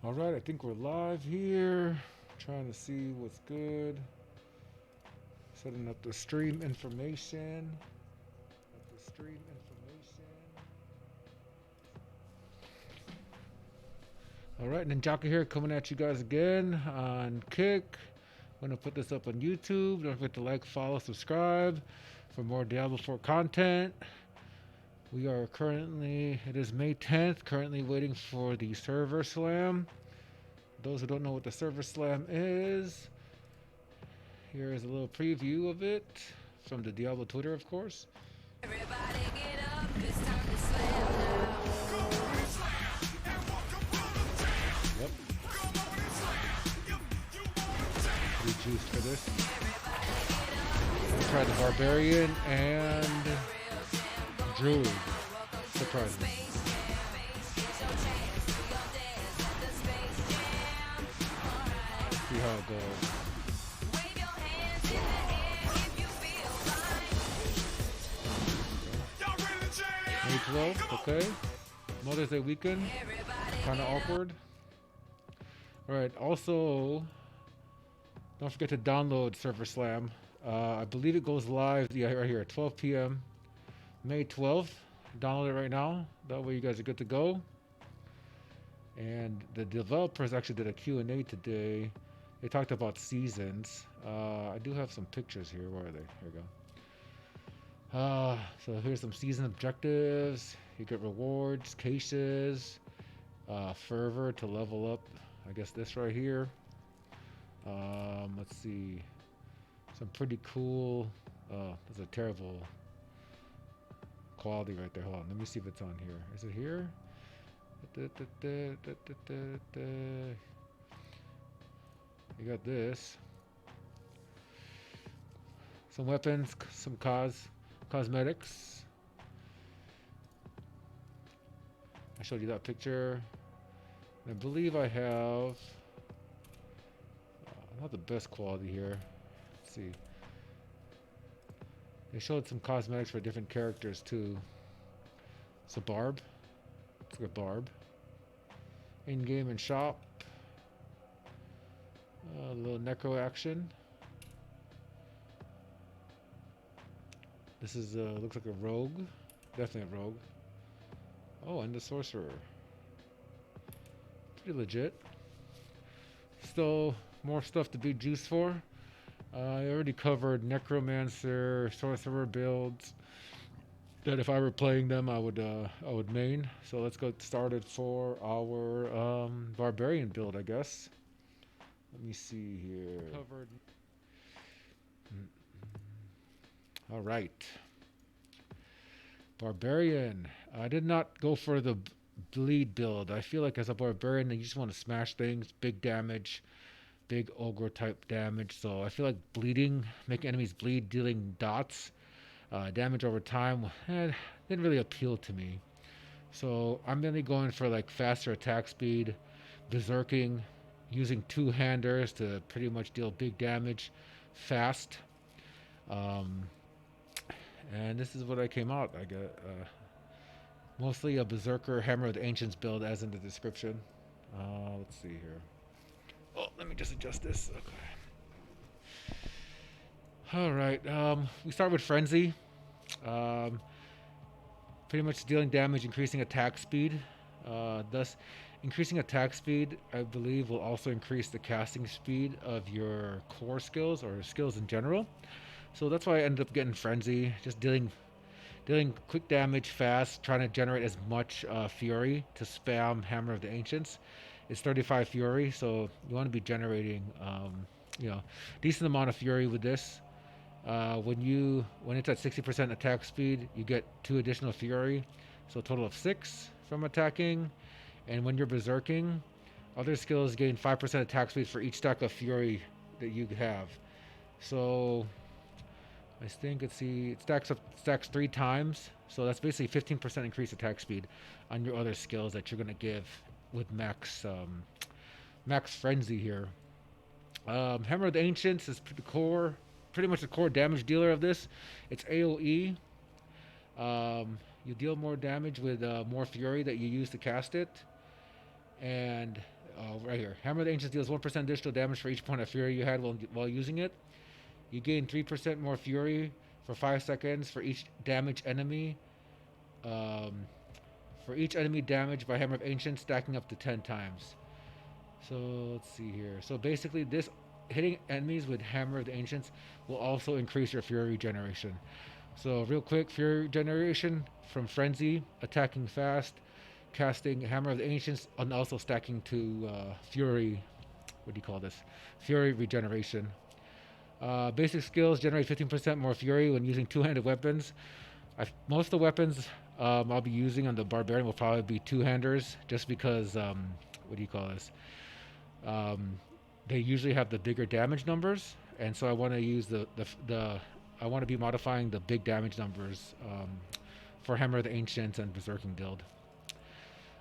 Alright, I think we're live here. Trying to see what's good. Setting up the stream information. Alright, Ninjaka here coming at you guys again on Kick. I'm going to put this up on YouTube. Don't forget to like, follow, subscribe for more Diablo 4 content. We are currently, it is May 10th, currently waiting for the server slam. Those who don't know what the server slam is, here is a little preview of it from the Diablo Twitter, of course. Everybody get up, it's time to slam now. Yep. Pretty juiced for this. I tried the Barbarian and Druid. Surprising. See how it goes. May 12th, okay. Mother's Day weekend. Kind of awkward. Alright, also, don't forget to download Server Slam. I believe it goes live, yeah, right here, 12 p.m. May 12th. Download it right now. That way you guys are good to go. And the developers actually did a Q&A today. They talked about seasons. I do have some pictures here. Where are they? Here we go. So here's some season objectives. You get rewards, caches, fervor to level up. I guess this right here. Let's see. Some pretty cool. That's a terrible quality right there. Hold on. Let me see if it's on here. Is it here? You got this. Some weapons, some cosmetics. I showed you that picture. I believe I have not the best quality here. Let's see. They showed some cosmetics for different characters too. It's a Barb. It's like a Barb. In-game and shop. A little necro action. This is looks like a rogue. Definitely a rogue. Oh, and the sorcerer. Pretty legit. Still more stuff to be juiced for. I already covered necromancer, sorcerer builds. That if I were playing them, I would main. So let's get started for our barbarian build, I guess. Let me see here. Covered. All right. Barbarian. I did not go for the bleed build. I feel like as a barbarian, you just want to smash things, big damage, big ogre type damage. So I feel like bleeding, making enemies bleed, dealing dots, damage over time, didn't really appeal to me. So I'm mainly going for like faster attack speed, berserking, using two-handers to pretty much deal big damage fast. And this is what I came out. I got mostly a berserker hammer of the ancients build as in the description. Let's see here. Oh, let me just adjust this. Okay. All right. We start with frenzy. Pretty much dealing damage, increasing attack speed. Thus, increasing attack speed, I believe, will also increase the casting speed of your core skills or skills in general. So that's why I ended up getting frenzy, just dealing quick damage fast, trying to generate as much fury to spam hammer of the ancients. It's 35 fury, so you want to be generating, decent amount of fury with this. When it's at 60% attack speed, you get 2 additional fury, so a total of 6 from attacking. And when you're berserking, other skills gain 5% attack speed for each stack of fury that you have. So I think it stacks 3 times, so that's basically 15% increased attack speed on your other skills that you're gonna give with max frenzy here. Hammer of the Ancients is pretty much the core damage dealer of this. It's AoE. You deal more damage with more fury that you use to cast it, and Right here. Hammer of the Ancients deals 1% additional damage for each point of fury you had while using it. You gain 3% more fury for 5 seconds for each damage enemy. Um, for each enemy damaged by Hammer of Ancients, stacking up to 10 times. So let's see here. So basically, this hitting enemies with Hammer of the Ancients will also increase your fury regeneration. So real quick, fury regeneration from Frenzy, attacking fast, casting Hammer of the Ancients, and also stacking to Fury. What do you call this? Fury regeneration. Basic skills generate 15% more Fury when using two-handed weapons. Most of the weapons I'll be using on the Barbarian will probably be two-handers, just because what do you call this? They usually have the bigger damage numbers, and so I want to use the I want to be modifying the big damage numbers for Hammer of the Ancients and Berserking build.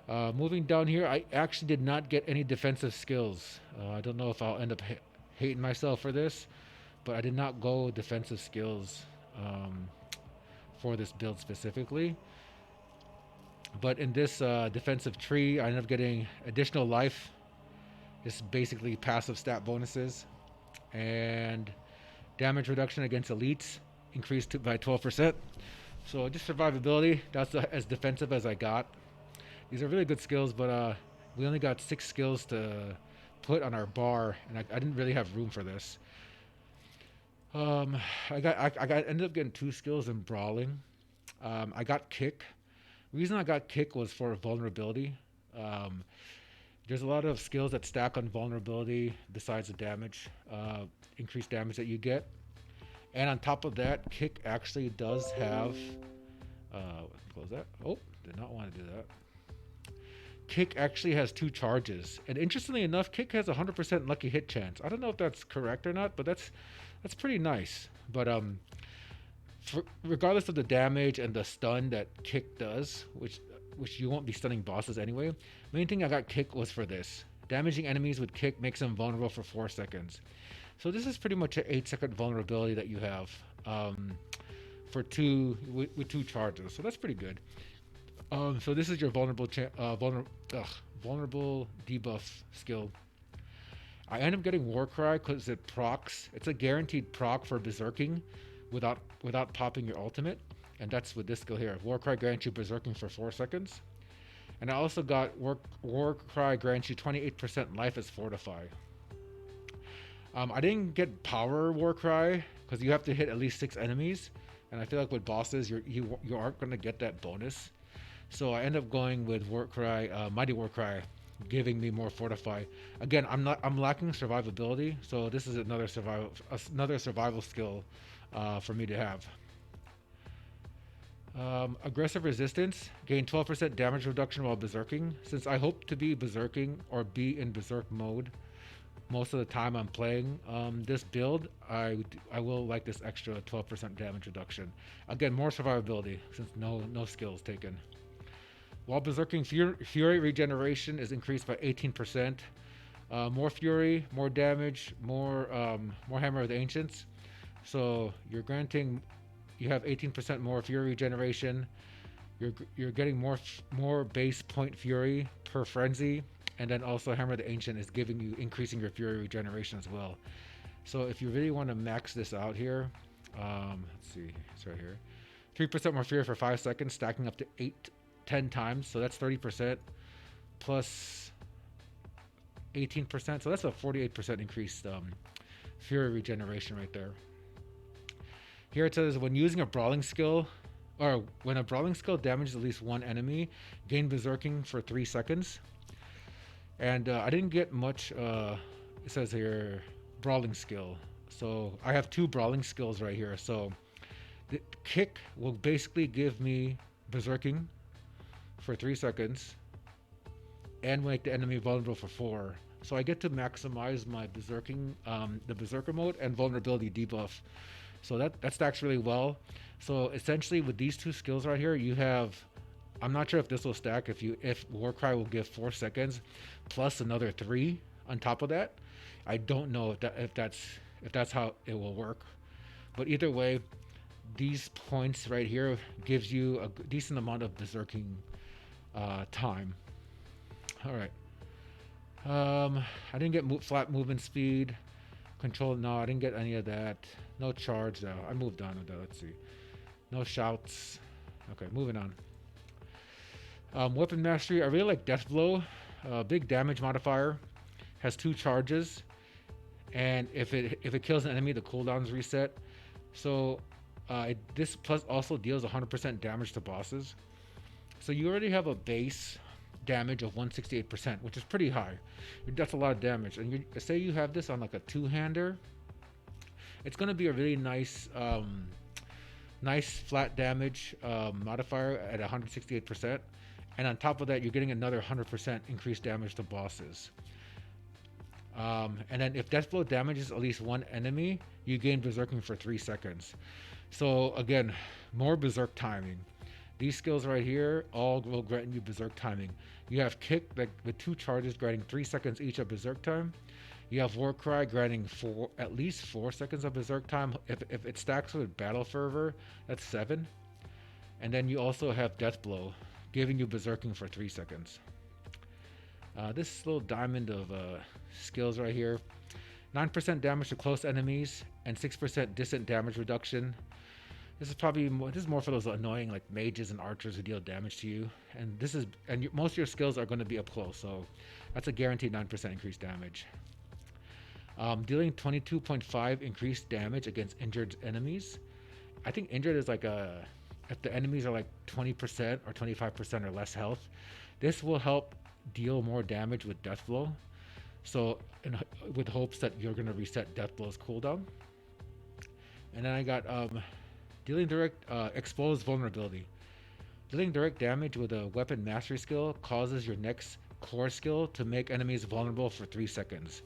Moving down here, I actually did not get any defensive skills. I don't know if I'll end up hating myself for this, but I did not go defensive skills for this build specifically. But in this defensive tree, I ended up getting additional life. This is basically passive stat bonuses. And damage reduction against elites increased by 12%. So just survivability, that's as defensive as I got. These are really good skills, but we only got 6 skills to put on our bar, and I didn't really have room for this. I ended up getting 2 skills in brawling. I got kick. The reason I got kick was for vulnerability. There's a lot of skills that stack on vulnerability besides the damage, increased damage that you get. And on top of that, kick actually does have, close that. Oh, did not want to do that. Kick actually has 2 charges. And interestingly enough, kick has 100% lucky hit chance. I don't know if that's correct or not, but that's pretty nice. But regardless of the damage and the stun that kick does, which you won't be stunning bosses anyway, main thing I got kick was for this. Damaging enemies with kick makes them vulnerable for 4 seconds. So this is pretty much an 8-second vulnerability that you have for with 2 charges. So that's pretty good. So this is your vulnerable debuff skill. I end up getting Warcry because it procs. It's a guaranteed proc for berserking without popping your ultimate, and that's with this skill here. Warcry grants you berserking for 4 seconds, and I also got Warcry grants you 28% life as fortify. I didn't get power Warcry because you have to hit at least 6 enemies, and I feel like with bosses you aren't going to get that bonus. So I end up going with Warcry, Mighty Warcry, giving me more fortify. Again, I'm lacking survivability, so this is another survival skill for me to have. Aggressive resistance, gain 12% damage reduction while berserking. Since I hope to be berserking or be in berserk mode most of the time I'm playing this build, I will like this extra 12% damage reduction. Again, more survivability since no skills taken. While berserking, fury regeneration is increased by 18%. More fury, more damage, more Hammer of the Ancients. So you have 18% more fury regeneration. You're getting more base point fury per frenzy, and then also Hammer of the Ancient is increasing your fury regeneration as well. So if you really want to max this out here, let's see, it's right here. 3% more fury for 5 seconds, stacking up to 10 times, so that's 30% plus 18%, so that's a 48% increased fury regeneration right there. Here it says when using a brawling skill, or when a brawling skill damages at least 1 enemy, gain berserking for 3 seconds. And I didn't get much, it says here, brawling skill. So I have 2 brawling skills right here. So the kick will basically give me berserking for 3 seconds and make the enemy vulnerable for 4. So I get to maximize my berserking, the berserker mode and vulnerability debuff. So that stacks really well. So essentially with these 2 skills right here, you have, I'm not sure if this will stack if Warcry will give 4 seconds plus another 3 on top of that. I don't know if that's how it will work. But either way, these points right here gives you a decent amount of berserking time. All right. I didn't get flat movement speed. Control, no, I didn't get any of that. No charge, though. I moved on with that. Let's see. No shouts. Okay, moving on. Weapon mastery. I really like Death Blow. Big damage modifier. Has 2 charges, and if it kills an enemy, the cooldown's reset. So this plus also deals 100% damage to bosses. So you already have a base damage of 168%, which is pretty high. That's a lot of damage. And say you have this on like a 2-hander, it's going to be a really nice nice flat damage modifier at 168%. And on top of that, you're getting another 100% increased damage to bosses. And then if Deathblow damages at least one enemy, you gain Berserking for 3 seconds. So again, more Berserk timing. These skills right here all will grant you Berserk timing. You have Kick like with 2 charges granting 3 seconds each of Berserk time. You have Warcry granting at least 4 seconds of Berserk time. If it stacks with Battle Fervor, that's 7. And then you also have Deathblow, giving you Berserking for 3 seconds. This little diamond of skills right here. 9% damage to close enemies and 6% distant damage reduction. This is more for those annoying like mages and archers who deal damage to you. And most of your skills are going to be up close, so that's a guaranteed 9% increased damage. Dealing 22.5 increased damage against injured enemies. I think injured is like if the enemies are like 20% or 25% or less health, this will help deal more damage with Deathblow. So with hopes that you're going to reset Deathblow's cooldown. And then I got dealing direct exposed vulnerability. Dealing direct damage with a weapon mastery skill causes your next core skill to make enemies vulnerable for 3 seconds.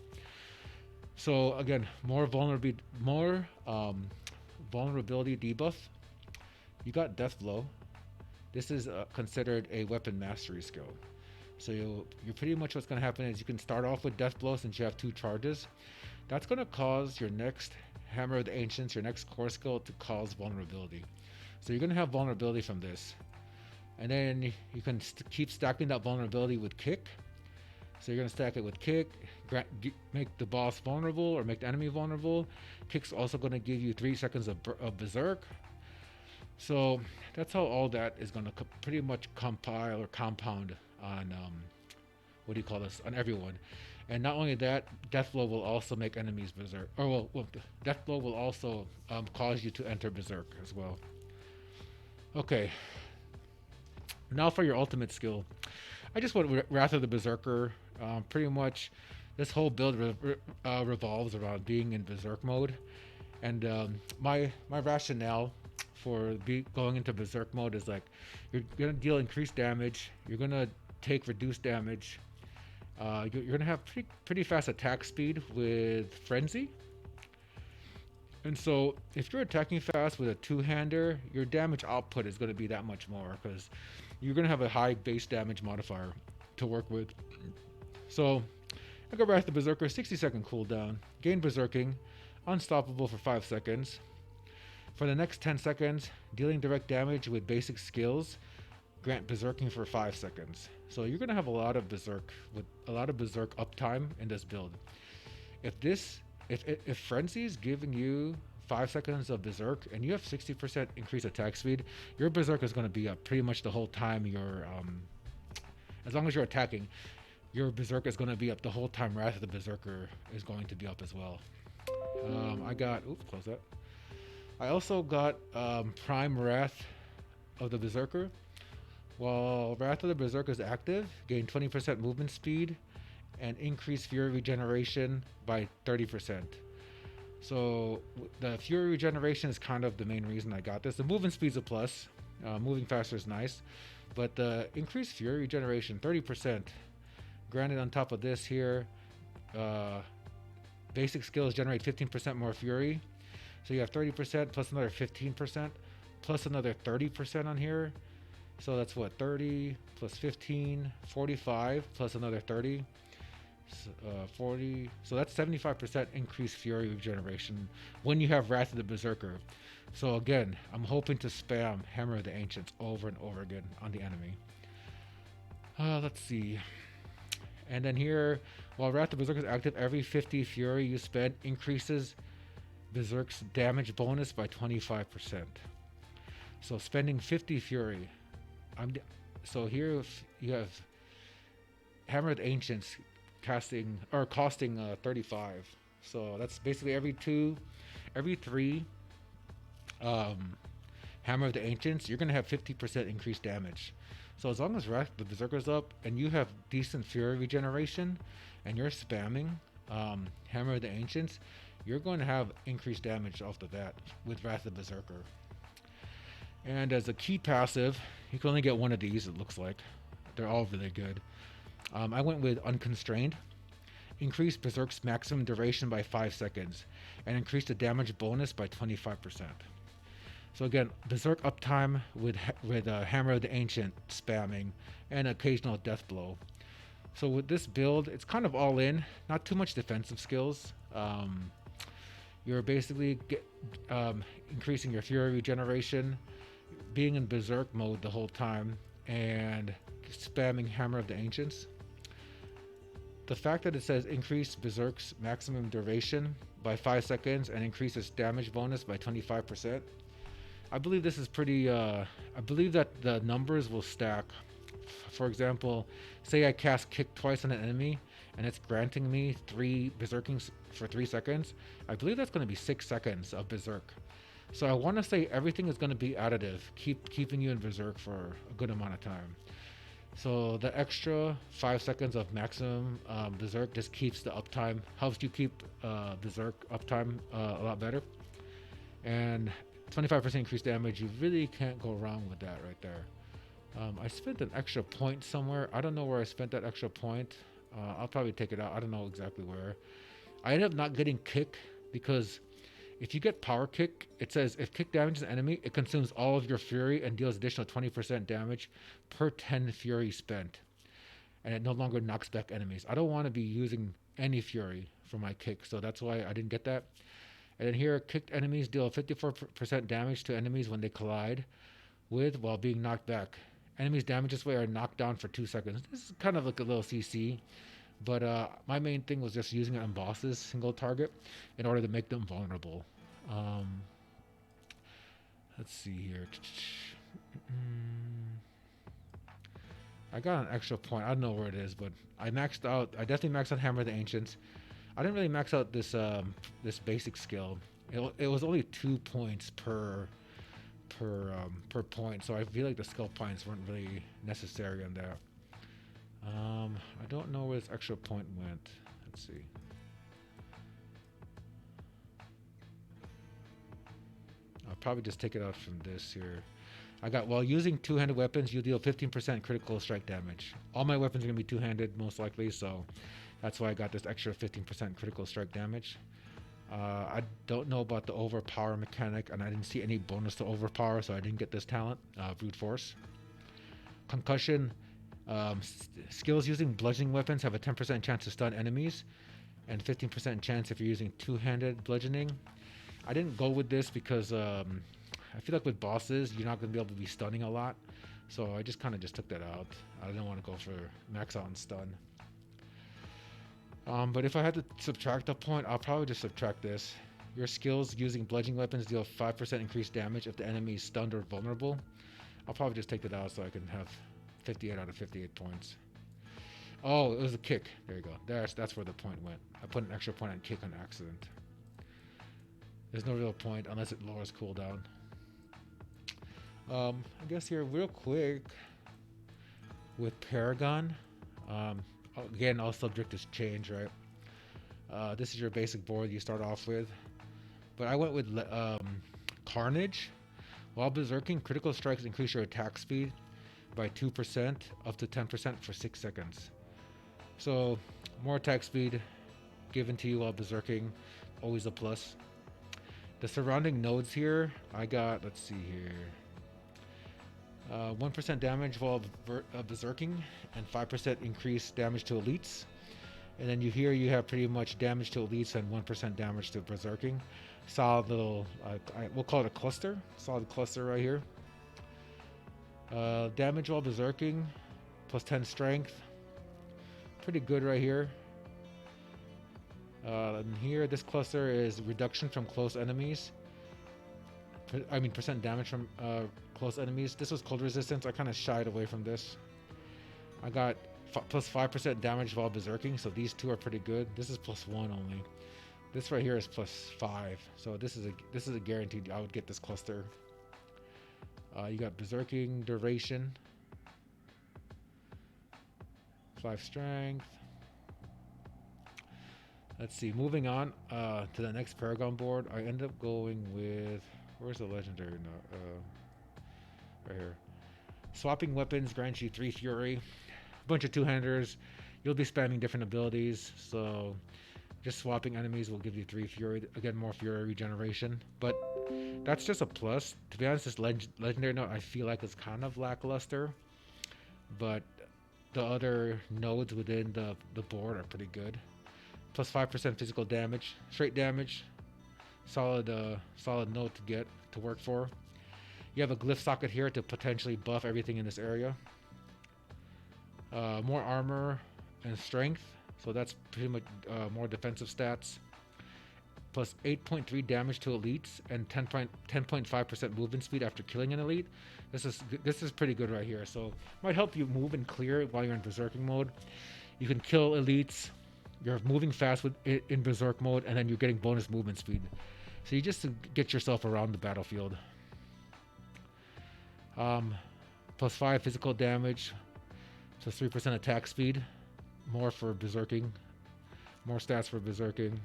So again, more vulnerability debuff. You got Deathblow. This is considered a weapon mastery skill. So you're pretty much what's going to happen is you can start off with Deathblow since you have 2 charges. That's going to cause your next Hammer of the Ancients, your next core skill, to cause vulnerability. So you're going to have vulnerability from this. And then you can keep stacking that vulnerability with Kick. So you're going to stack it with Kick, make the boss vulnerable or make the enemy vulnerable. Kick's also going to give you 3 seconds of Berserk. So that's how all that is going to pretty much compile or compound on on everyone. And not only that, Deathblow will also make enemies berserk, or Deathblow will also cause you to enter berserk as well. Okay, now for your ultimate skill. I just went Wrath of the Berserker. Pretty much this whole build revolves around being in berserk mode, and my rationale for going into berserk mode is like you're gonna deal increased damage, you're gonna take reduced damage, you're gonna have pretty fast attack speed with frenzy. And so if you're attacking fast with a 2-hander, your damage output is going to be that much more because you're going to have a high base damage modifier to work with. So I go Wrath of the Berserker, 60-second cooldown, gain berserking, unstoppable for 5 seconds. For the next 10 seconds, dealing direct damage with basic skills, grant berserking for 5 seconds. So you're going to have a lot of berserk uptime in this build. If Frenzy is giving you 5 seconds of berserk and you have 60% increased attack speed, your berserk is going to be up pretty much the whole time you're as long as you're attacking, your berserk is going to be up the whole time. Wrath of the Berserker is going to be up as well. Close that. I also got Prime Wrath of the Berserker. While Wrath of the Berserker is active, gain 20% movement speed and increase Fury regeneration by 30%. So the Fury regeneration is kind of the main reason I got this. The movement speed's a plus. Moving faster is nice. But the increased Fury regeneration, 30%. Granted, on top of this here, basic skills generate 15% more Fury. So you have 30% plus another 15% plus another 30% on here. So that's what, 30 plus 15, 45 plus another 30. 40, so that's 75% increased Fury regeneration when you have Wrath of the Berserker. So again, I'm hoping to spam Hammer of the Ancients over and over again on the enemy. Let's see. And then here, while Wrath of Berserk is active, every 50 Fury you spend increases Berserk's damage bonus by 25%. So spending 50 Fury, I'm so here you have Hammer of the Ancients costing 35. So that's basically every three um, Hammer of the Ancients, you're gonna have 50% increased damage. So as long as Wrath the Berserker's up and you have decent Fury regeneration, and you're spamming Hammer of the Ancients, you're going to have increased damage off the bat with Wrath of Berserker. And as a key passive, you can only get one of these. It looks like they're all really good. I went with Unconstrained. Increase Berserk's maximum duration by 5 seconds, and increase the damage bonus by 25%. So again, Berserk uptime with Hammer of the Ancient spamming, and occasional Death Blow. So with this build, it's kind of all in, not too much defensive skills. You're basically increasing your Fury regeneration, being in Berserk mode the whole time, and spamming Hammer of the Ancients. The fact that it says increase Berserk's maximum duration by 5 seconds and increase its damage bonus by 25%. I believe this is pretty, I believe that the numbers will stack. For example, say I cast Kick twice on an enemy and it's granting me 3 Berserkings for 3 seconds. I believe that's going to be 6 seconds of Berserk. So I want to say everything is going to be additive, keeping you in Berserk for a good amount of time. So the extra 5 seconds of maximum Berserk just keeps the uptime, helps you keep Berserk uptime a lot better. And 25% increased damage, you really can't go wrong with that right there. I spent an extra point somewhere. I don't know where I spent that extra point. I'll probably take it out. I don't know exactly where. I ended up not getting Kick because if you get Power Kick, it says if Kick damages an enemy, it consumes all of your Fury and deals additional 20% damage per 10 Fury spent. And it no longer knocks back enemies. I don't want to be using any Fury for my Kick, so that's why I didn't get that. And then here, kicked enemies deal 54% damage to enemies when they collide with while being knocked back. Enemies damaged this way are knocked down for 2 seconds. This is kind of like a little CC, but my main thing was just using it on bosses, single target, in order to make them vulnerable. Let's see here. I got an extra point. I don't know where it is, but I maxed out. I definitely maxed out Hammer of the Ancients. I didn't really max out this this basic skill. It was only 2 points per point, so I feel like the skill points weren't really necessary on that. I don't know where this extra point went. Let's see. I'll probably just take it out from this here. I got, while using two-handed weapons, you deal 15% critical strike damage. All my weapons are going to be two-handed, most likely, so that's why I got this extra 15% critical strike damage. I don't know about the overpower mechanic, and I didn't see any bonus to overpower, so I didn't get this talent, brute force. Concussion, skills using bludgeoning weapons have a 10% chance to stun enemies, and 15% chance if you're using two-handed bludgeoning. I didn't go with this because I feel like with bosses, you're not going to be able to be stunning a lot, so I just kind of just took that out. I didn't want to go for max out and stun. But if I had to subtract a point, I'll probably just subtract this. Your skills using bludgeoning weapons deal 5% increased damage if the enemy is stunned or vulnerable. I'll probably just take that out so I can have 58 out of 58 points. Oh, it was a kick. There you go. That's where the point went. I put an extra point on kick on accident. There's no real point unless it lowers cooldown. I guess here real quick with Paragon. Again, all subject is change, right? This is your basic board you start off with. But I went with Carnage. While berserking, critical strikes increase your attack speed by 2% up to 10% for 6 seconds. So more attack speed given to you while berserking, always a plus. The surrounding nodes here, I got, let's see here, 1% damage while berserking and 5% increased damage to elites. And then you have pretty much damage to elites and 1% damage to berserking. Solid little, we'll call it a cluster. Solid cluster right here. Damage while berserking, plus 10 strength. pretty good right here. And here, this cluster is reduction from close enemies. Percent damage from close enemies. This was cold resistance. I kind of shied away from this. I got plus 5% damage while berserking, so these two are pretty good. This is plus 1 only. This right here is plus 5, so this is a guaranteed I would get this cluster. You got berserking duration, 5 strength. Let's see. Moving on to the next Paragon board, I end up going with, where's the legendary now? Right here. Swapping weapons grants you 3 fury. A bunch of two-handers. You'll be spamming different abilities, so just swapping enemies will give you 3 fury. Again, more fury regeneration, but that's just a plus. To be honest, this legendary note I feel like is kind of lackluster, but the other nodes within the board are pretty good. Plus 5% physical damage, straight damage, solid node to work for. You have a glyph socket here to potentially buff everything in this area. More armor and strength, so that's pretty much more defensive stats. Plus 8.3 damage to elites and 10.5% movement speed after killing an elite. This is pretty good right here. So might help you move and clear while you're in berserking mode. You can kill elites. You're moving fast in berserk mode, and then you're getting bonus movement speed. So you just get yourself around the battlefield. Plus 5 physical damage. So 3% attack speed, more for berserking, more stats for berserking.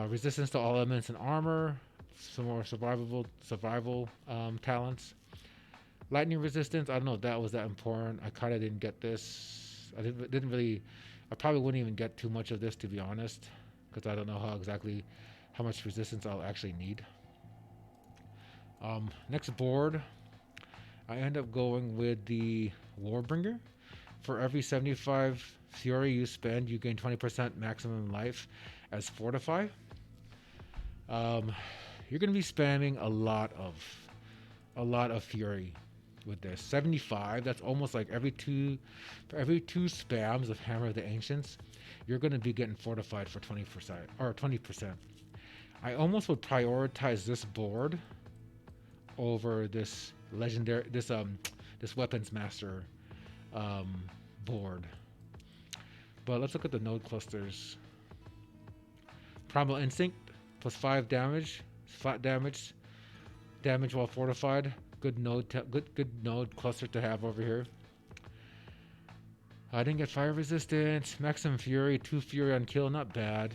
Resistance to all elements and armor, some more survival talents. Lightning resistance, I don't know if that was that important. I kind of didn't get this. I probably wouldn't even get too much of this, to be honest, because I don't know how much resistance I'll actually need. Next board, I end up going with the Warbringer. For every 75 fury you spend, you gain 20% maximum life as Fortify. You're going to be spamming a lot of fury with this. 75, that's almost like every two spams of Hammer of the Ancients, you're going to be getting fortified for 20% or 20%. I almost would prioritize this board over this legendary this weapons master board. But let's look at the node clusters. Primal Instinct, plus 5 damage, flat damage while fortified. Good node cluster to have over here. I didn't get fire resistance. Maximum fury, 2 fury on kill, not bad.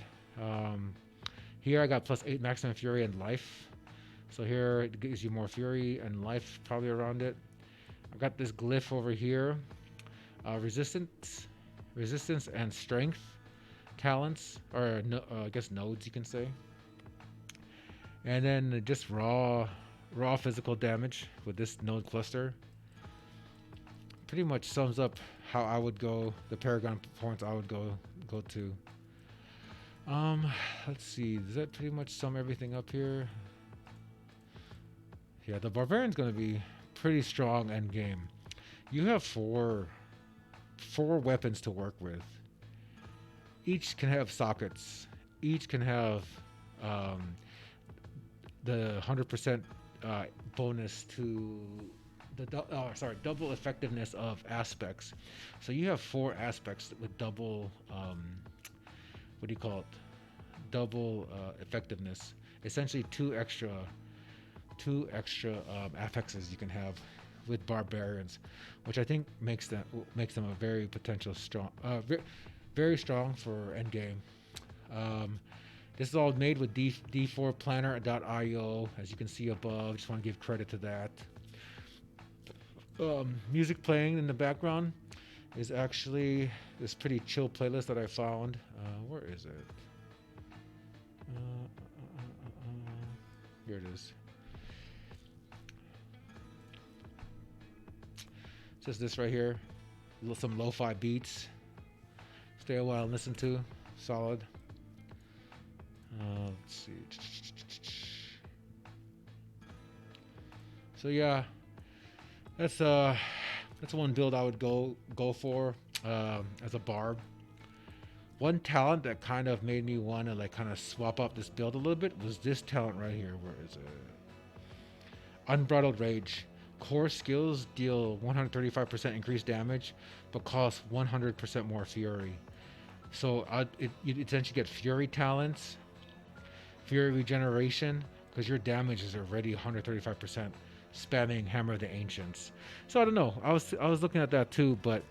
Here I got plus 8 maximum fury and life. So here it gives you more fury and life probably around it. I got this glyph over here. Resistance and strength talents, or I guess nodes you can say. And then just raw physical damage with this node cluster. Pretty much sums up how I would go, the Paragon points I would go to. Let's see, does that pretty much sum everything up here? Yeah, the Barbarian's going to be pretty strong end game. You have four weapons to work with. Each can have sockets. Each can have the 100% bonus to the double effectiveness of aspects. So you have 4 aspects with double what do you call it? Double effectiveness. Essentially 2 extra affixes you can have with Barbarians, which I think makes them a very potential strong, very strong for endgame. This is all made with d4planner.io, as you can see above. Just want to give credit to that. Music playing in the background is actually this pretty chill playlist that I found. Where is it? Here it is. Just this right here. Some lo-fi beats. Stay a while and listen to. Solid. Let's see. So yeah, that's one build I would go for. as a barb. One talent that kind of made me want to like kind of swap up this build a little bit was this talent right here. Where is it? Unbridled Rage. Core skills deal 135% increased damage, but cost 100% more Fury. So you essentially get Fury talents, Fury regeneration, because your damage is already 135%, spamming Hammer of the Ancients. So I don't know. I was looking at that too, but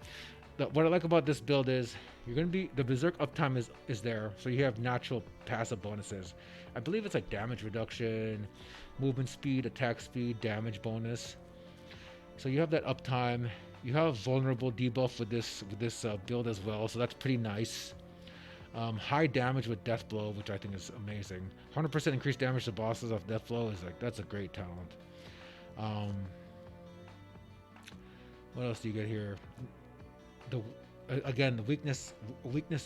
what I like about this build is you're gonna be the Berserk uptime is there, so you have natural passive bonuses. I believe it's like damage reduction, movement speed, attack speed, damage bonus. So you have that uptime. You have vulnerable debuff with this build as well, so that's pretty nice. High damage with Death Blow, which I think is amazing. 100% increased damage to bosses off Death Blow is like that's a great talent. Um, what else do you get here? The Again, the weakness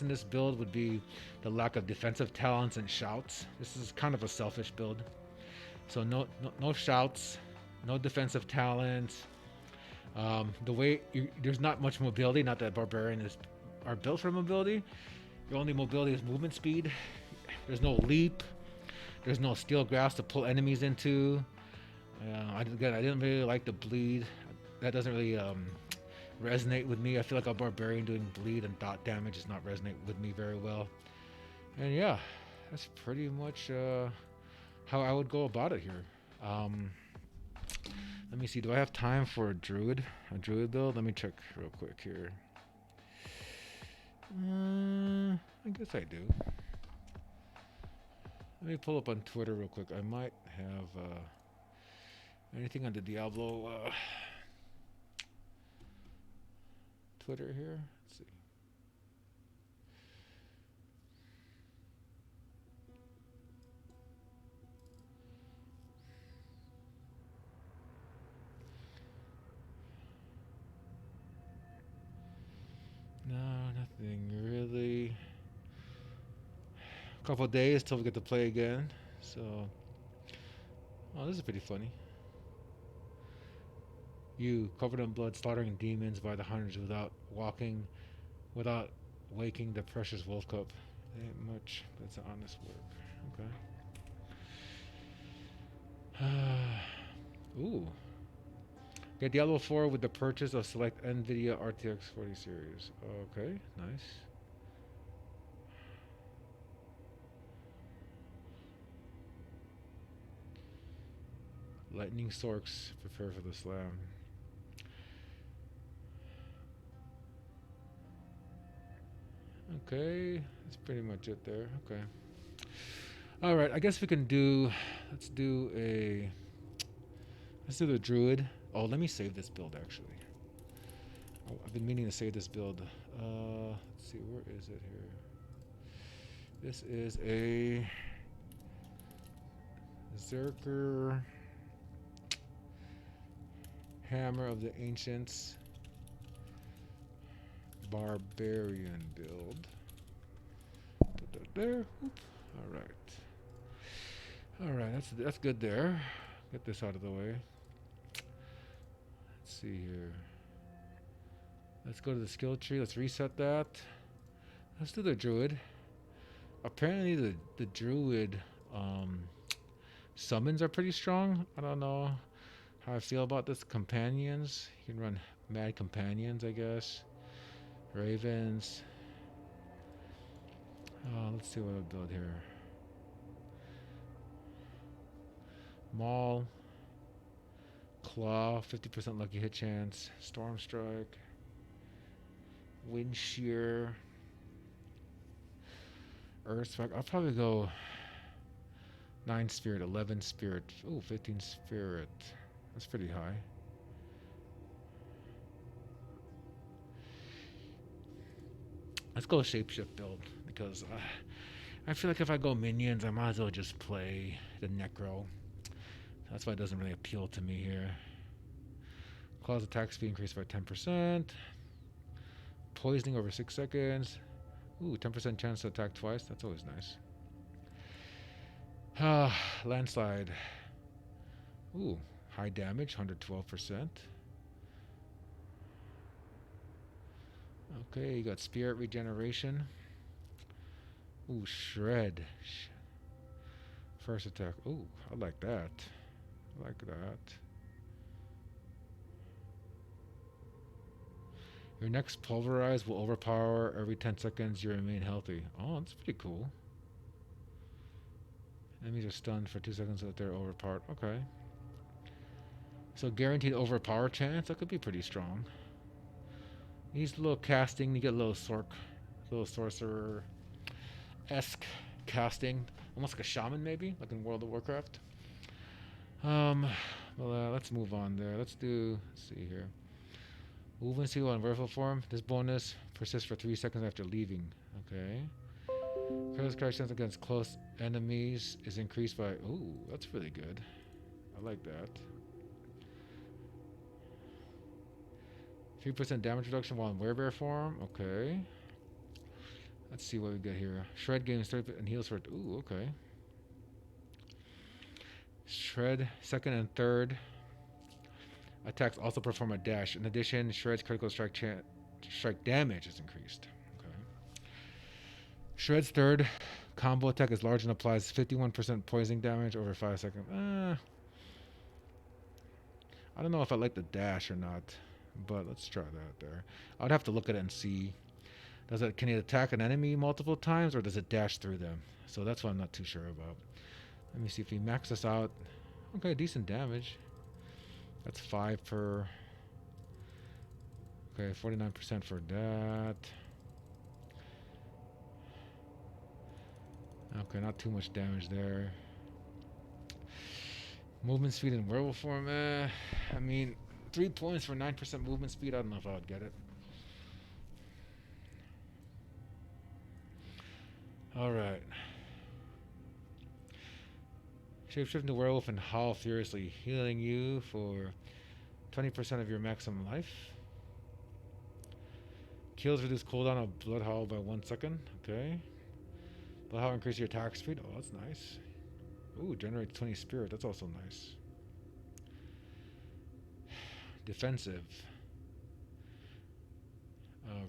in this build would be the lack of defensive talents and shouts. This is kind of a selfish build. So no shouts, no defensive talents. There's not much mobility. Not that Barbarian are built for mobility. Your only mobility is movement speed. There's no leap. There's no steel grasp to pull enemies into. I didn't really like the bleed. That doesn't really resonate with me. I feel like a Barbarian doing bleed and dot damage does not resonate with me very well. And yeah, that's pretty much how I would go about it here. Let me see. Do I have time for a druid build? Let me check real quick here. I guess I do. Let me pull up on Twitter real quick. I might have anything on the Diablo Twitter here. Let's see. No, nothing really. A couple of days till we get to play again. So, oh, this is pretty funny. You covered in blood, slaughtering demons by the hundreds without waking the precious wolf cup. Ain't much, but it's honest work. Okay. Ooh. Get Diablo 4 with the purchase of select NVIDIA RTX 40 series. Okay, nice. Lightning Storks, prepare for the slam. Okay, that's pretty much it there. Okay. All right, I guess we can do. Let's do the druid. Oh, let me save this build actually. Oh, I've been meaning to save this build. Let's see, where is it here? This is a Zerker Hammer of the Ancients Barbarian build. Put that there. Oop. All right. That's good there. Get this out of the way. Let's see here. Let's go to the skill tree. Let's reset that. Let's do the druid. Apparently the druid summons are pretty strong. I don't know how I feel about this. Companions. You can run mad companions, I guess. Ravens. Let's see what I'll build here. Maul. Claw, 50% lucky hit chance. Storm Strike. Wind Shear. Earth Strike. I'll probably go 9 Spirit, 11 Spirit. Ooh, 15 Spirit. That's pretty high. Let's go Shapeshift build because I feel like if I go minions, I might as well just play the Necro. That's why it doesn't really appeal to me here. Claw's attack speed increased by 10%. Poisoning over 6 seconds. Ooh, 10% chance to attack twice. That's always nice. Landslide. Ooh, high damage, 112%. Okay, you got spirit regeneration. Ooh, shred. First attack. Ooh, I like that. I like that. Your next pulverize will overpower every 10 seconds you remain healthy. Oh, that's pretty cool. Enemies are stunned for 2 seconds if they're overpowered. Okay. So guaranteed overpower chance, that could be pretty strong. Needs a little casting, you get a little sorcerer-esque casting. Almost like a shaman maybe, like in World of Warcraft. Well, let's move on there. Let's see here. Movement speed on vertical form. This bonus persists for 3 seconds after leaving. Okay. Critical strike chance against close enemies is increased by. Ooh, that's really good. I like that. 3% damage reduction while in werebear form. Okay. Let's see what we get here. Shred gains 30 and heals for. Ooh, okay. Shred second and third attacks also perform a dash. In addition, Shred's critical strike damage is increased. Okay. Shred's third combo attack is large and applies 51% poison damage over 5 seconds. I don't know if I like the dash or not, but let's try that there. I'd have to look at it and see. Can it attack an enemy multiple times or does it dash through them? So that's what I'm not too sure about. Let me see if we max this out. Okay, decent damage. That's 5 per. Okay, 49% for that. Okay, not too much damage there. Movement speed in werewolf form. I mean, 3 points for 9% movement speed. I don't know if I would get it. Alright. Shapeshift into werewolf and howl furiously, healing you for 20% of your maximum life. Kills reduce cooldown of Blood Howl by 1 second. Okay. Blood Howl increases your attack speed. Oh, that's nice. Ooh, generates 20 spirit. That's also nice. Defensive.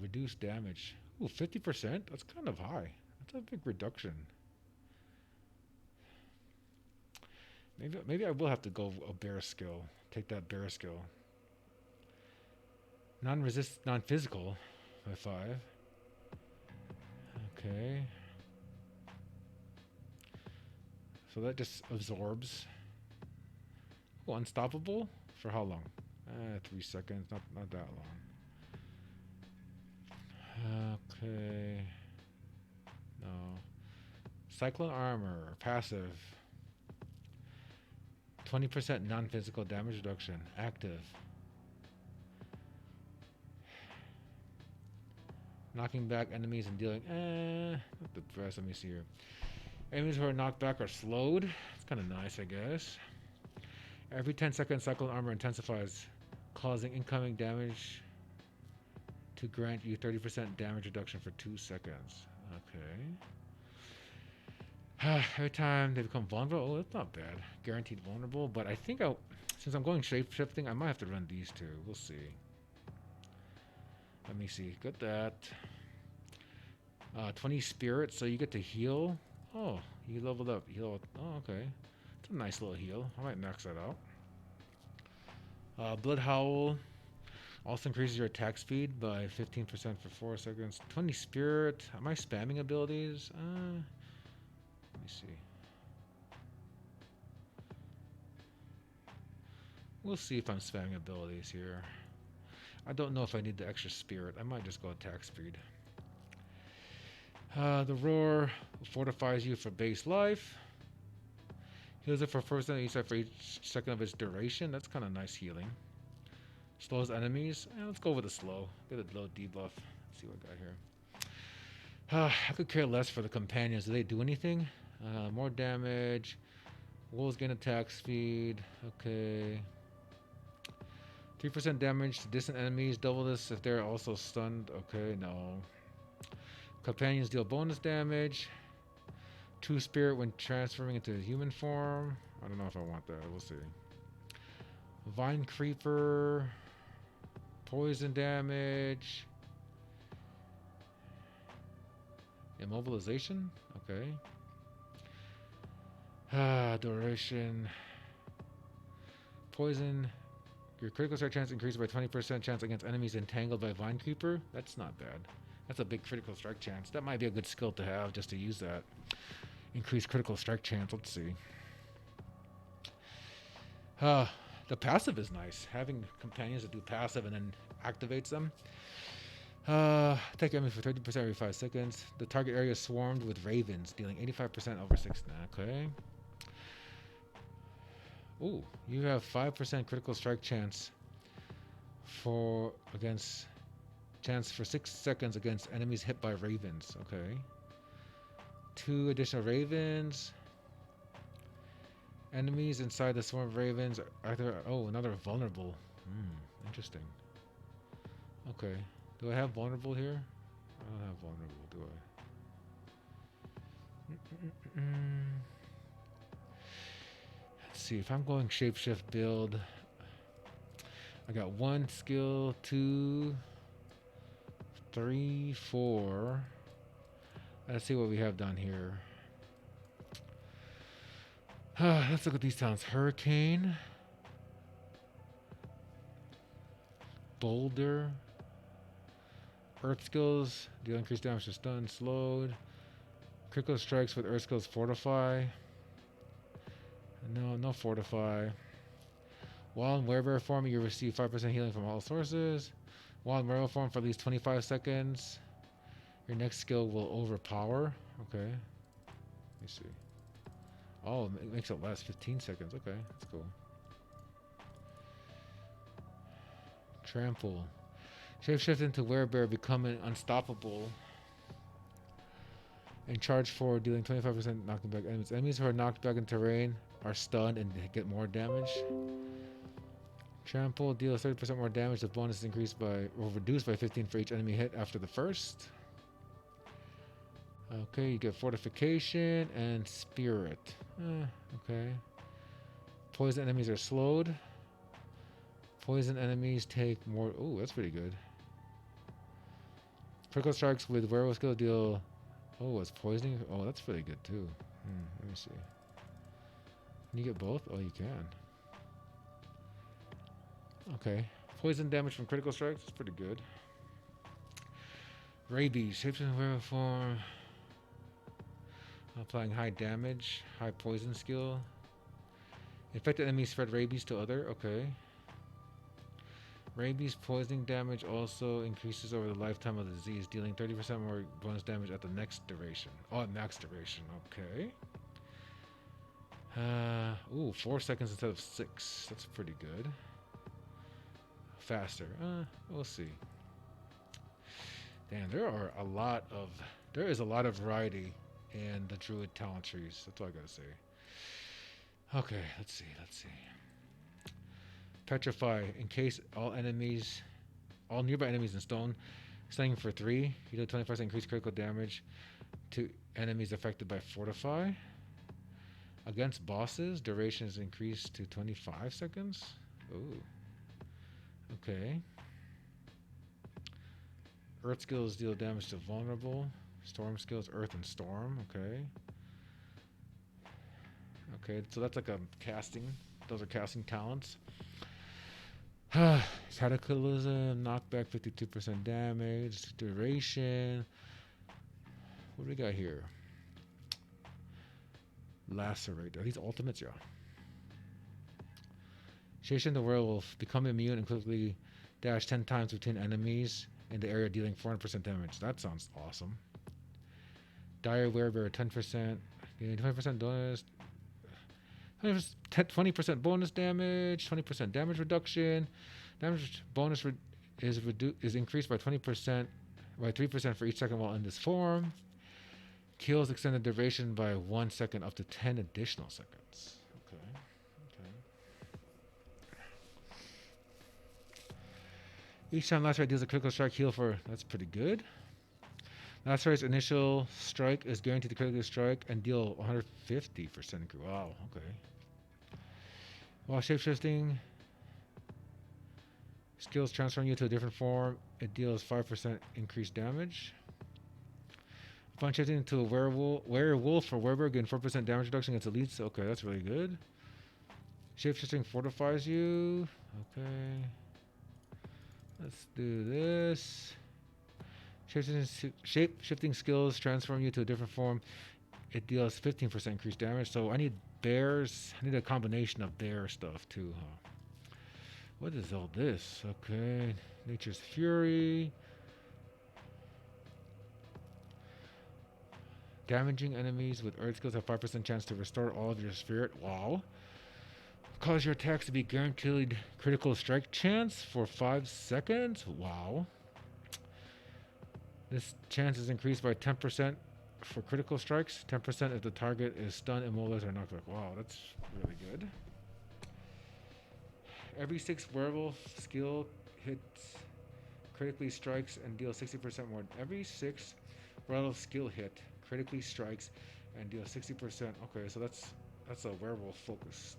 Reduce damage. Ooh, 50%? That's kind of high. That's a big reduction. Maybe I will have to go a bear skill. Take that bear skill. Non-physical by 5. Okay. So that just absorbs. Oh, unstoppable? For how long? 3 seconds. Not that long. Okay. No. Cyclone armor. Passive. 20% non-physical damage reduction. Active. Knocking back enemies and dealing. Not the best. Let me see here. Enemies who are knocked back are slowed. It's kind of nice, I guess. Every 10 seconds, Cyclone armor intensifies, causing incoming damage to grant you 30% damage reduction for 2 seconds. Okay. Every time they become vulnerable. Oh, that's not bad. Guaranteed vulnerable. But I think since I'm going shape shifting, I might have to run these two. We'll see. Let me see. Got that. 20 spirit, so you get to heal. Oh, you leveled up. Heal. Oh, okay. It's a nice little heal. I might max that out. Blood Howl also increases your attack speed by 15% for 4 seconds. 20 spirit. Am I spamming abilities? Let me see. We'll see if I'm spamming abilities here. I don't know if I need the extra spirit. I might just go attack speed. The Roar fortifies you for base life. Heals it for first and each for each second of its duration. That's kind of nice healing. Slows enemies. Let's go with the slow. Get a low debuff. Let's see what I got here. I could care less for the companions. Do they do anything? More damage. Wolves gain attack speed. Okay. 3% damage to distant enemies. Double this if they're also stunned. Okay, no. Companions deal bonus damage. 2 spirit when transferring into human form. I don't know if I want that. We'll see. Vine Creeper. Poison damage. Immobilization. Okay. Duration. Poison. Your critical strike chance increases by 20% chance against enemies entangled by Vine Creeper. That's not bad. That's a big critical strike chance. That might be a good skill to have just to use that. Increase critical strike chance. Let's see. The passive is nice. Having companions that do passive and then activates them. Attack enemy for 30% every 5 seconds. The target area is swarmed with ravens, dealing 85% over 6. Okay. Ooh, you have 5% critical strike chance for 6 seconds against enemies hit by ravens. Okay. 2 additional ravens. Enemies inside the swarm of ravens are either another vulnerable. Interesting. Okay. Do I have vulnerable here? I don't have vulnerable, do I? Let's see, if I'm going shapeshift build, I got 1 skill, 2, 3, 4. Let's see what we have done here. Let's look at these sounds. Hurricane. Boulder. Earth skills. Deal increased damage to stun. Slowed. Critical strikes with earth skills. Fortify. No fortify. While in werebear form, you receive 5% healing from all sources. While in werewolf form for at least 25 seconds. Your next skill will overpower. Okay. Let me see. Oh, it makes it last 15 seconds. Okay, that's cool. Trample. Shapeshift into werebear, becoming unstoppable. And charge forward, dealing 25% knocking back enemies. Enemies who are knocked back in terrain are stunned and get more damage. Trample deals 30% more damage. The bonus is increased by or reduced by 15 for each enemy hit after the first. Okay, you get fortification and spirit. Okay. Poison enemies are slowed. Poison enemies take more. Oh, that's pretty good. Critical strikes with werewolf skill deal. Oh, it's poisoning. Oh, that's pretty good too. Let me see. Can you get both? Oh, you can. Okay. Poison damage from critical strikes. That's pretty good. Rabies. Shapes in werewolf form. Applying high damage. High poison skill. Infected enemies spread rabies to other. Okay. Rabies poisoning damage also increases over the lifetime of the disease, dealing 30% more bonus damage at the next duration. Oh, at max duration. Okay. 4 seconds instead of 6. That's pretty good. Faster. We'll see. Damn, there is a lot of variety in the druid talent trees. That's all I gotta say. Okay, let's see. Petrify. In case all nearby enemies in stone, stunning for 3. You do 25% increased critical damage to enemies affected by Fortify. Against bosses, duration is increased to 25 seconds. Ooh. Okay. Earth skills deal damage to vulnerable. Storm skills, earth and storm. Okay. Okay, so that's like a casting. Those are casting talents. Cataclysm, knockback 52% damage, duration. What do we got here? Lacerate. Are these ultimates? Yeah. Shapeshift the werewolf. Become immune and quickly dash 10 times between enemies in the area, dealing 400% damage. That sounds awesome. Dire werebear 10%. Getting 20% bonus. 20% bonus damage, 20% damage reduction. Damage bonus is increased by 20% by 3% for each second while in this form. Kills extended duration by 1 second up to 10 additional seconds. Okay. Each time Lacerate deals a critical strike, heal for. That's pretty good. Lacerate's initial strike is guaranteed to critically strike and deal 150%. Wow. Okay. While shapeshifting, skills transferring you to a different form, it deals 5% increased damage. Upon shifting into a werewolf or werewolf, gain 4% damage reduction against elites. Okay, that's really good. Shape-shifting fortifies you. Okay. Let's do this. Shape-shifting skills transform you to a different form. It deals 15% increased damage. So I need bears. I need a combination of bear stuff too, huh? What is all this? Okay. Nature's Fury. Damaging enemies with earth skills have 5% chance to restore all of your spirit. Wow. Cause your attacks to be guaranteed critical strike chance for 5 seconds. Wow. This chance is increased by 10% for critical strikes, 10% if the target is stunned, immobilized, or knocked back. Wow, that's really good. Every 6 werewolf skill hits critically strikes and deals 60% more. Every 6 werewolf skill hit critically strikes and deals 60%. Okay, so that's a werewolf focused.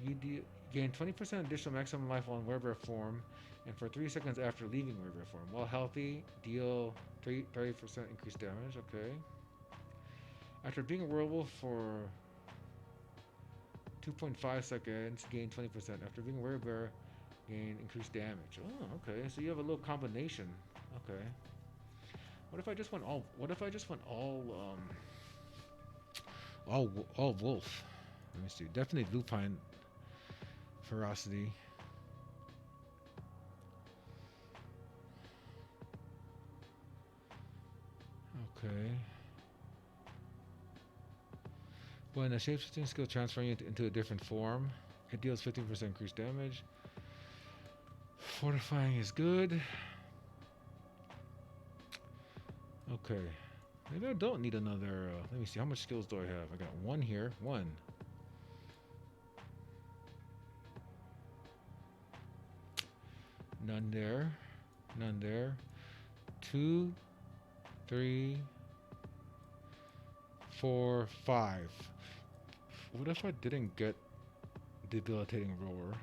You gain 20% additional maximum life on werewolf form, and for 3 seconds after leaving werewolf form. While healthy, deal 30% increased damage. Okay. After being a werewolf for 2.5 seconds, gain 20%. After being a werewolf, gain increased damage. Oh, okay. So you have a little combination. Okay. What if I just went all? What if I just went all wolf? Let me see. Definitely lupine ferocity. Okay. When a shapeshifting skill transferring it into a different form, it deals 15% increased damage. Fortifying is good. Okay. Maybe I don't need another. Let me see. How much skills do I have? I got 1 here. 1. None there. None there. 2, 3, 4, 5. What if I didn't get debilitating roar?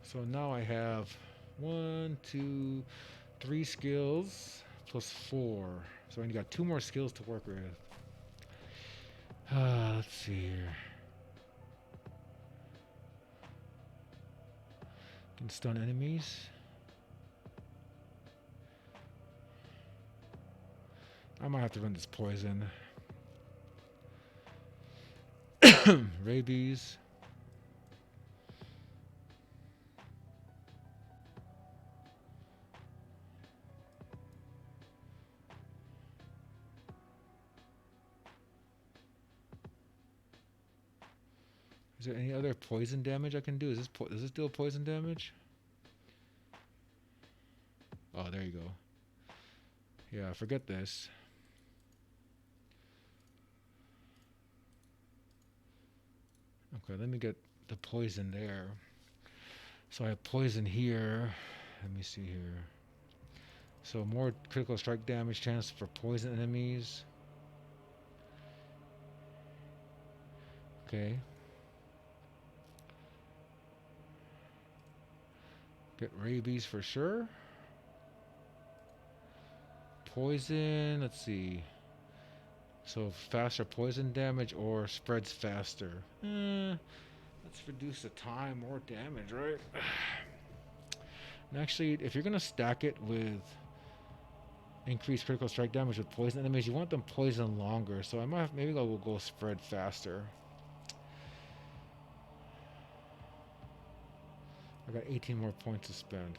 So now I have 1, 2, 3 skills plus 4. So I only got 2 more skills to work with. Let's see here. Can stun enemies. I might have to run this poison. Rabies. Is there any other poison damage I can do? Is this deal poison damage? Oh, there you go. Yeah, forget this. Okay, let me get the poison there. So I have poison here. Let me see here. So more critical strike damage chance for poison enemies. Okay. Get rabies for sure. Poison, let's see. So faster poison damage or spreads faster. Let's reduce the time, more damage, right? And actually, if you're gonna stack it with increased critical strike damage with poison enemies, you want them poison longer. So I might have, maybe I will go spread faster. I got 18 more points to spend.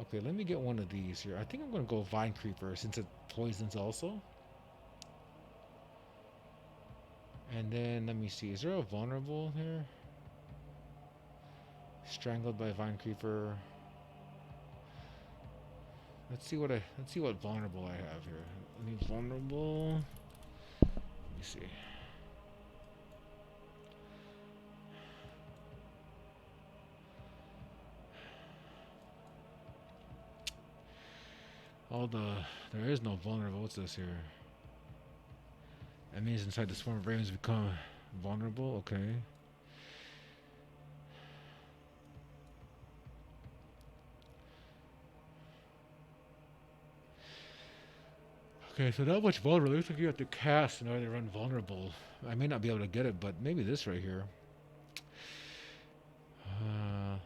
Okay, let me get one of these here. I think I'm gonna go Vine Creeper since it poisons also. And then let me see, is there a vulnerable here? Strangled by Vine Creeper. Let's see what vulnerable I have here. I need vulnerable. Let me see. All the there is no vulnerable. What's this here? Enemies inside the swarm of ravens become vulnerable. Okay. Okay, so not much vulnerable. Looks like you have to cast in order to run vulnerable. I may not be able to get it, but maybe this right here. Uh,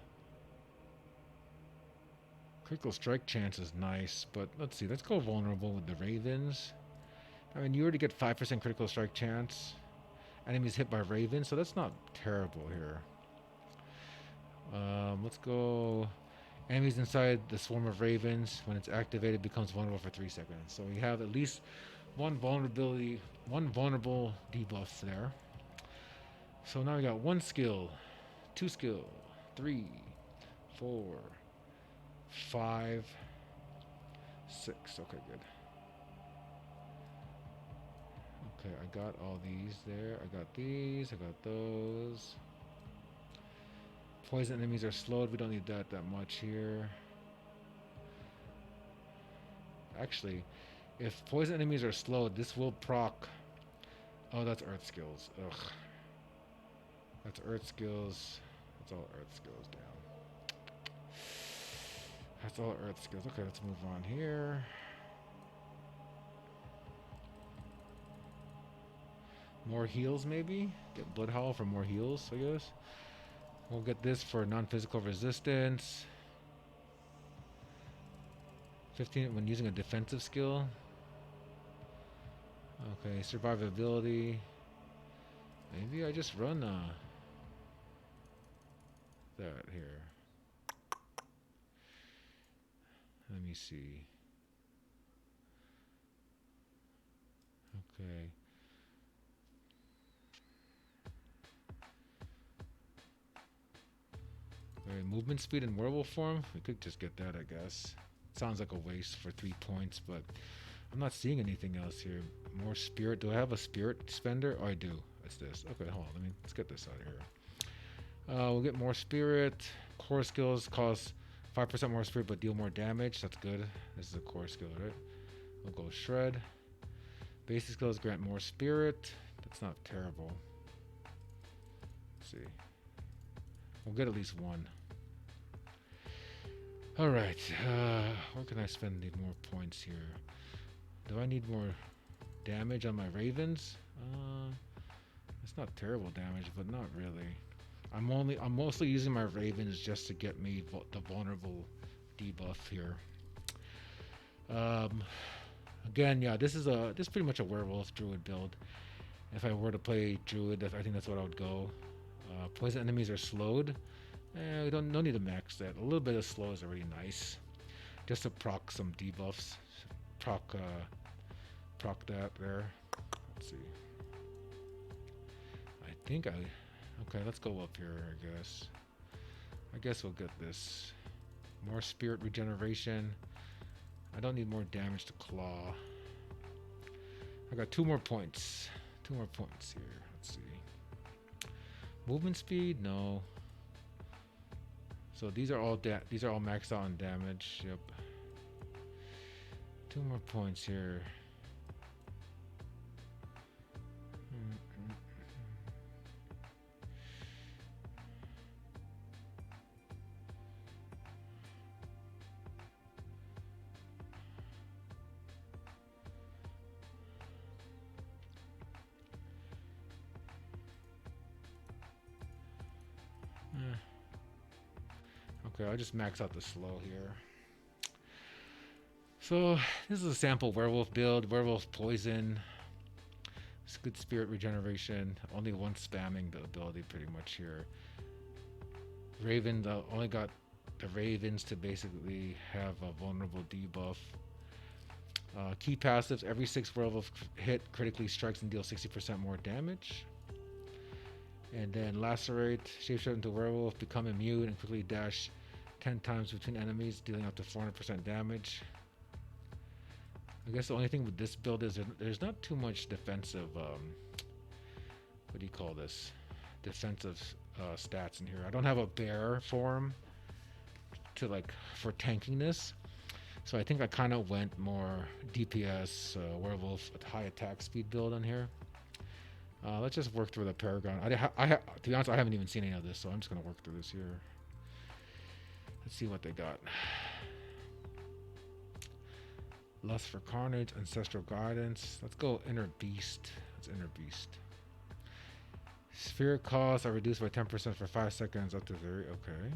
Critical strike chance is nice, but let's see. Let's go vulnerable with the ravens. I mean, you already get 5% critical strike chance. Enemies hit by ravens, so that's not terrible here. Let's go. Enemies inside the swarm of ravens, when it's activated, becomes vulnerable for 3 seconds. So we have at least one vulnerable debuff there. So now we got 1 skill, 2 skill, 3, 4, 5, 6. Okay, good. Okay, I got all these there. I got these. I got those. Poison enemies are slowed. We don't need that much here. Actually, if poison enemies are slowed, this will proc. Oh, that's earth skills. Ugh. That's earth skills. That's all earth skills down. That's all earth skills. Okay, let's move on here. More heals, maybe? Get Blood Howl for more heals, I guess. We'll get this for non-physical resistance. 15 when using a defensive skill. Okay, survivability. Maybe I just run that here. Let me see. Okay. Okay, movement speed in werewolf form. We could just get that, I guess. Sounds like a waste for 3 points, but I'm not seeing anything else here. More spirit. Do I have a spirit spender? Oh, I do. It's this. Okay, hold on. Let's get this out of here. We'll get more spirit. Core skills cost 5% more spirit, but deal more damage. That's good. This is a core skill, right? We'll go shred. Basic skills grant more spirit. That's not terrible. Let's see. We'll get at least 1. Alright, where can I need more points here? Do I need more damage on my ravens? It's not terrible damage, but not really. I'm mostly using my ravens just to get me the vulnerable debuff here. Again, yeah, this is pretty much a werewolf druid build. If I were to play druid, I think that's what I would go. Poison enemies are slowed. We don't need to max that. A little bit of slow is already nice, just to proc some debuffs. Proc that there. Let's see. Okay, let's go up here. I guess we'll get this. More spirit regeneration. I don't need more damage to claw. I got 2 more points. 2 more points here. Let's see. Movement speed, no. So these are all maxed out on damage. Yep. 2 more points here. Okay, I'll just max out the slow here. So this is a sample werewolf build. Werewolf poison. It's good spirit regeneration. Only 1 spamming the ability pretty much here. Raven, only got the ravens to basically have a vulnerable debuff. Key passives: every 6 werewolf hit critically strikes and deals 60% more damage. And then lacerate, shapeshift into werewolf, become immune, and quickly dash 10 times between enemies, dealing up to 400% damage. I guess the only thing with this build is there's not too much defensive, what do you call this? Defensive stats in here. I don't have a bear form for tanking this. So I think I kind of went more DPS werewolf at high attack speed build on here. Let's just work through the Paragon. To be honest, I haven't even seen any of this, so I'm just gonna work through this here. Let's see what they got. Lust for Carnage, Ancestral Guidance. Let's go Inner Beast. Let's Inner Beast. Spirit costs are reduced by 10% for 5 seconds up to 30. Okay.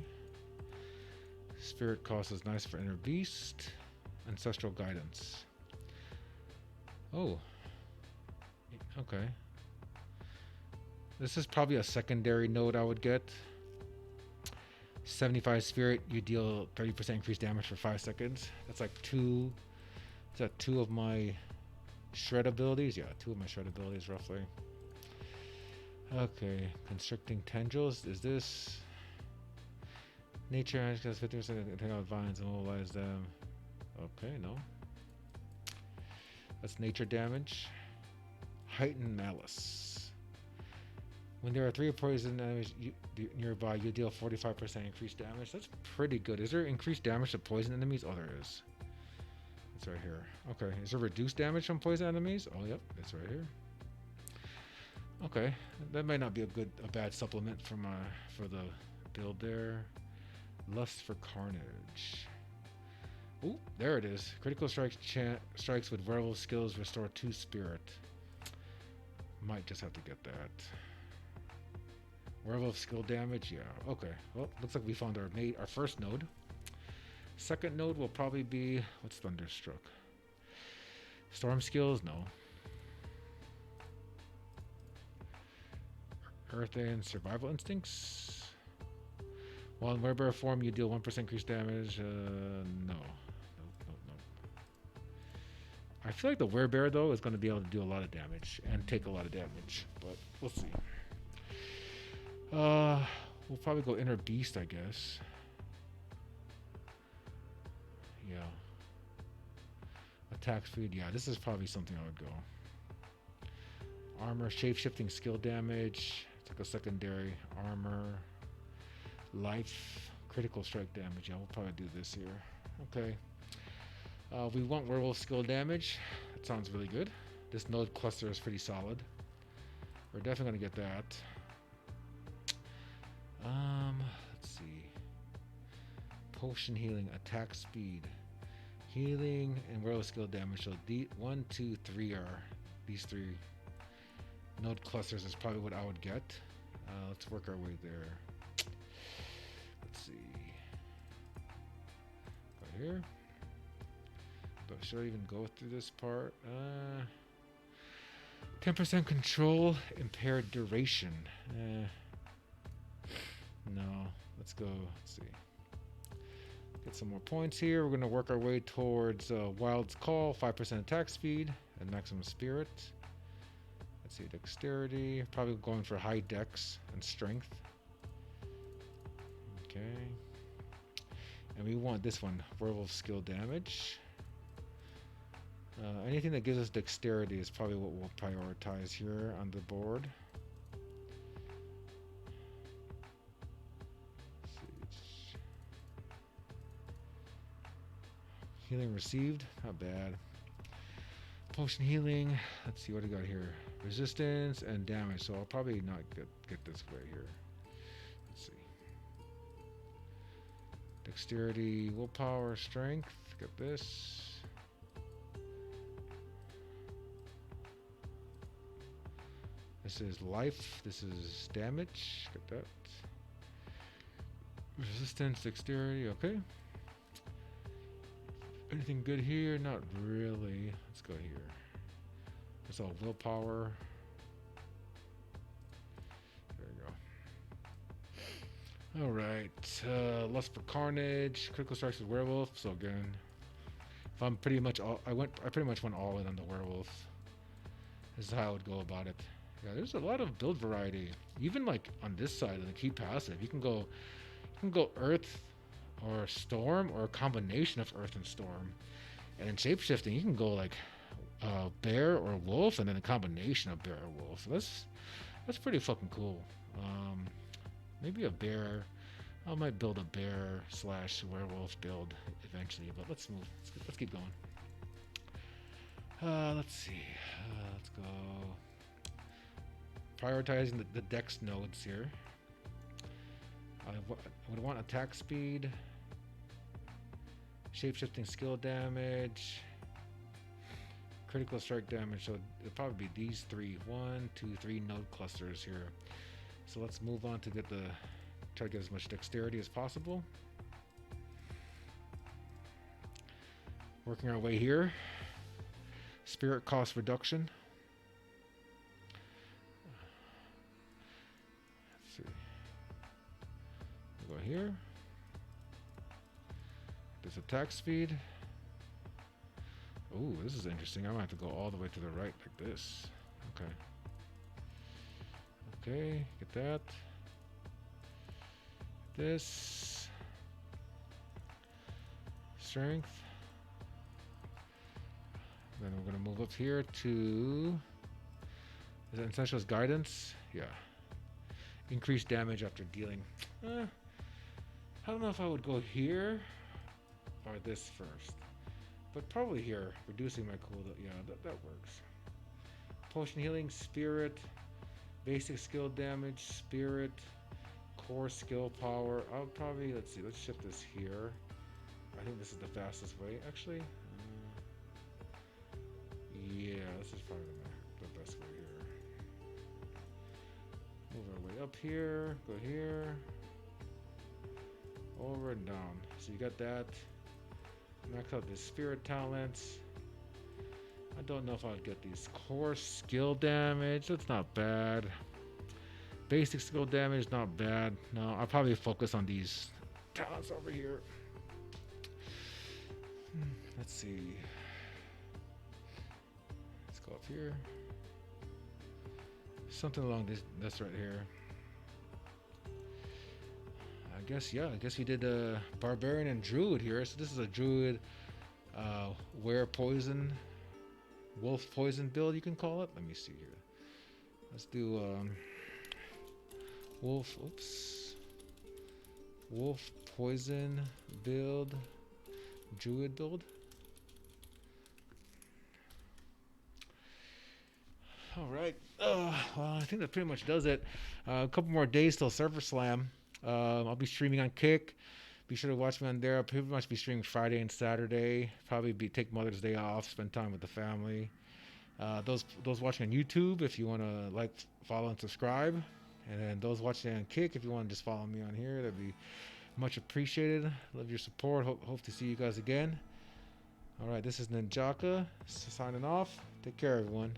Spirit cost is nice for Inner Beast. Ancestral Guidance. Oh. Okay. This is probably a secondary node I would get. 75 Spirit, you deal 30% increased damage for 5 seconds. That's like two. Is that 2 of my shred abilities? Yeah, 2 of my shred abilities roughly. Okay, Constricting Tendrils. Is this nature has 50% take out vines and mobilize them? Okay, no. That's nature damage. Heightened Malice. When there are 3 poison enemies nearby, you deal 45% increased damage. That's pretty good. Is there increased damage to poison enemies? Oh, there is. It's right here. Okay. Is there reduced damage from poison enemies? Oh, yep. It's right here. Okay. That might not be a bad supplement for the build there. Lust for Carnage. Ooh, there it is. Critical strikes with werewolf skills restore 2 spirit. Might just have to get that. Werewolf skill damage, yeah. Okay. Well, looks like we found our first node. Second node will probably be what's Thunderstruck. Storm skills, no. Earth and Survival Instincts. While in werebear form, you deal 1% increased damage. No. I feel like the werebear though is going to be able to do a lot of damage and take a lot of damage, but we'll see. We'll probably go Inner Beast, I guess. Yeah. Attack speed, yeah, this is probably something I would go. Armor, shape-shifting skill damage. It's like a secondary armor. Life, critical strike damage. Yeah, we'll probably do this here. Okay. We want werewolf skill damage. That sounds really good. This node cluster is pretty solid. We're definitely gonna get that. Let's see. Potion healing, attack speed, healing, and werewolf skill damage. So 1, 2, 3 are these 3 node clusters is probably what I would get. Let's work our way there. Let's see. Go here. But should I even go through this part? 10% control, impaired duration. No, let's go. Let's see. Get some more points here. We're going to work our way towards Wild's Call, 5% attack speed, and maximum spirit. Let's see, dexterity. Probably going for high dex and strength. Okay. And we want this one, werewolf skill damage. Anything that gives us dexterity is probably what we'll prioritize here on the board. Healing received, not bad. Potion healing. Let's see what we got here. Resistance and damage. So I'll probably not get this right here. Let's see. Dexterity, willpower, strength. Get this. This is life. This is damage. Get that. Resistance, dexterity. Okay. Anything good here? Not really. Let's go here. It's all willpower. There we go. Alright. Lust for Carnage. Critical strikes with werewolf. So again, if I'm pretty much I pretty much went all in on the werewolf. This is how I would go about it. Yeah, there's a lot of build variety. Even like on this side of the key passive, you can go earth or storm, or a combination of earth and storm. And in shapeshifting, you can go like bear or wolf, and then a combination of bear or wolf. So that's pretty fucking cool. Maybe a bear I might build a bear slash werewolf build eventually, but let's move. Let's keep going. Let's see. Let's go. Prioritizing the dex nodes here. I would want attack speed, shapeshifting skill damage, critical strike damage. So it'll probably be these three. 1, 2, 3 node clusters here. So let's move on to try to get as much dexterity as possible. Working our way here. Spirit cost reduction. Let's see. We'll go here. There's attack speed. Ooh, this is interesting. I'm gonna have to go all the way to the right like this. Okay. Okay, get that. This. Strength. Then we're going to move up here to... Is that Essentials Guidance? Yeah. Increased damage after dealing. I don't know if I would go here or this first. But probably here. Reducing my cooldown. Yeah, that works. Potion Healing, Spirit, Basic Skill Damage, Spirit, Core Skill Power. I'll probably... Let's see. Let's shift this here. I think this is the fastest way. Actually... yeah, this is probably the best way here. Move our way up here, go here, over and down. So you got that. Max out the spirit talents. I don't know if I would get these core skill damage. That's not bad. Basic skill damage, not bad. No, I'll probably focus on these talents over here. Let's see. Go up here. Something along this right here. I guess we did a Barbarian and Druid here. So this is a Druid Wolf Poison build, you can call it. Let me see here. Let's do Wolf Poison build, Druid build. All right. Well, I think that pretty much does it. A couple more days till Server Slam. I'll be streaming on Kick. Be sure to watch me on there. I'll pretty much be streaming Friday and Saturday. Probably take Mother's Day off, spend time with the family. Those watching on YouTube, if you want to like, follow, and subscribe. And then those watching on Kick, if you want to just follow me on here, that'd be much appreciated. Love your support. Hope to see you guys again. All right, this is Ninjaka signing off. Take care, everyone.